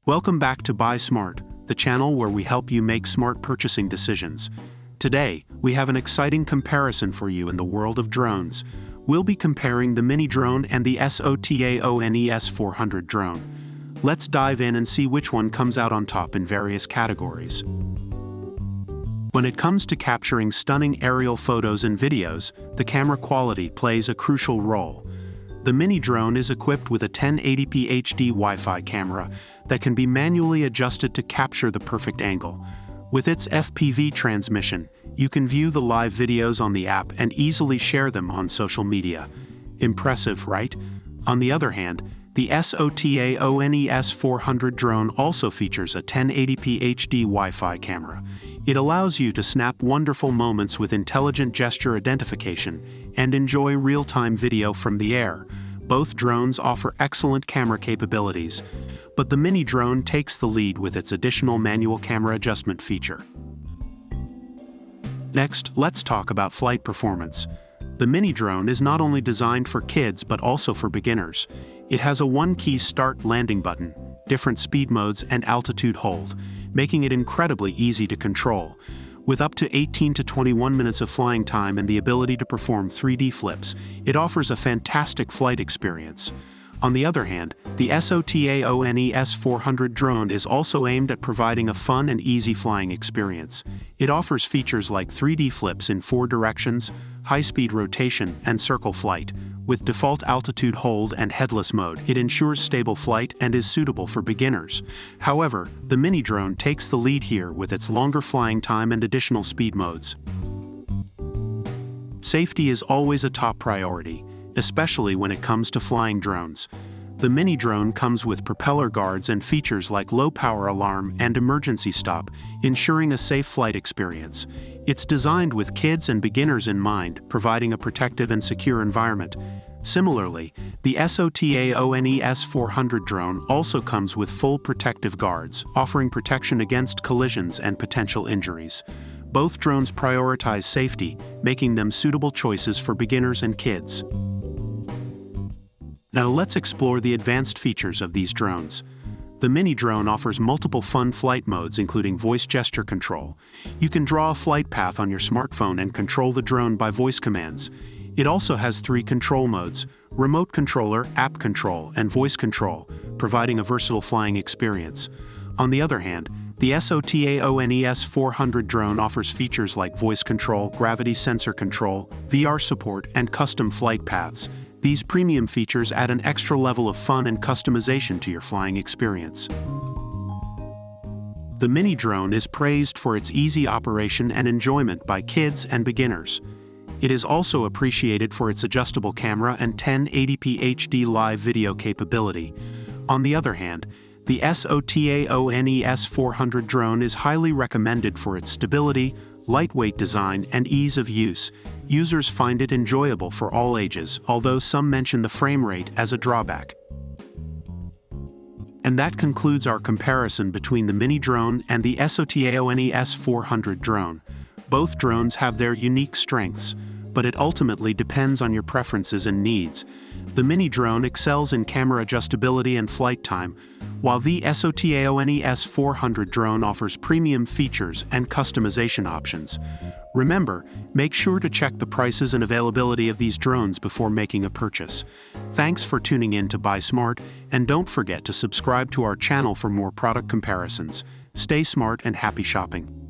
Welcome back to Buy Smart, the channel where we help you make smart purchasing decisions. Today, we have an exciting comparison for you in the world of drones. We'll be comparing the mini drone and the SOTAONE S400 drone. Let's dive in and see which one comes out on top in various categories. When it comes to capturing stunning aerial photos and videos, the camera quality plays a crucial role. The mini drone is equipped with a 1080p HD Wi-Fi camera that can be manually adjusted to capture the perfect angle. With its FPV transmission, you can view the live videos on the app and easily share them on social media. Impressive, right? On the other hand, the SOTAONE S400 drone also features a 1080p HD Wi-Fi camera. It allows you to snap wonderful moments with intelligent gesture identification and enjoy real-time video from the air. Both drones offer excellent camera capabilities, but the mini drone takes the lead with its additional manual camera adjustment feature. Next, let's talk about flight performance. The mini drone is not only designed for kids but also for beginners. It has a one-key start landing button, different speed modes, and altitude hold, making it incredibly easy to control. With up to 18 to 21 minutes of flying time and the ability to perform 3D flips, it offers a fantastic flight experience. On the other hand, the SOTAONE S400 drone is also aimed at providing a fun and easy flying experience. It offers features like 3D flips in 4 directions, high-speed rotation, and circle flight. With default altitude hold and headless mode, it ensures stable flight and is suitable for beginners. However, the mini drone takes the lead here with its longer flying time and additional speed modes. Safety is always a top priority, especially when it comes to flying drones. The mini drone comes with propeller guards and features like low power alarm and emergency stop, ensuring a safe flight experience. It's designed with kids and beginners in mind, providing a protective and secure environment. Similarly, the SOTAONE S400 drone also comes with full protective guards, offering protection against collisions and potential injuries. Both drones prioritize safety, making them suitable choices for beginners and kids. Now let's explore the advanced features of these drones. The mini drone offers multiple fun flight modes, including voice gesture control. You can draw a flight path on your smartphone and control the drone by voice commands. It also has 3 control modes: remote controller, app control, and voice control, providing a versatile flying experience. On the other hand, the SOTAONE S400 drone offers features like voice control, gravity sensor control, VR support, and custom flight paths. These premium features add an extra level of fun and customization to your flying experience. The mini drone is praised for its easy operation and enjoyment by kids and beginners. It is also appreciated for its adjustable camera and 1080p HD live video capability. On the other hand, the SOTAONE S400 drone is highly recommended for its stability, lightweight design, and ease of use. Users find it enjoyable for all ages, although some mention the frame rate as a drawback. And that concludes our comparison between the mini drone and the SOTAONE S400 drone. Both drones have their unique strengths, but it ultimately depends on your preferences and needs. The mini drone excels in camera adjustability and flight time, while the SOTAONE S400 drone offers premium features and customization options. Remember, make sure to check the prices and availability of these drones before making a purchase. Thanks for tuning in to Buy Smart, and don't forget to subscribe to our channel for more product comparisons. Stay smart and happy shopping.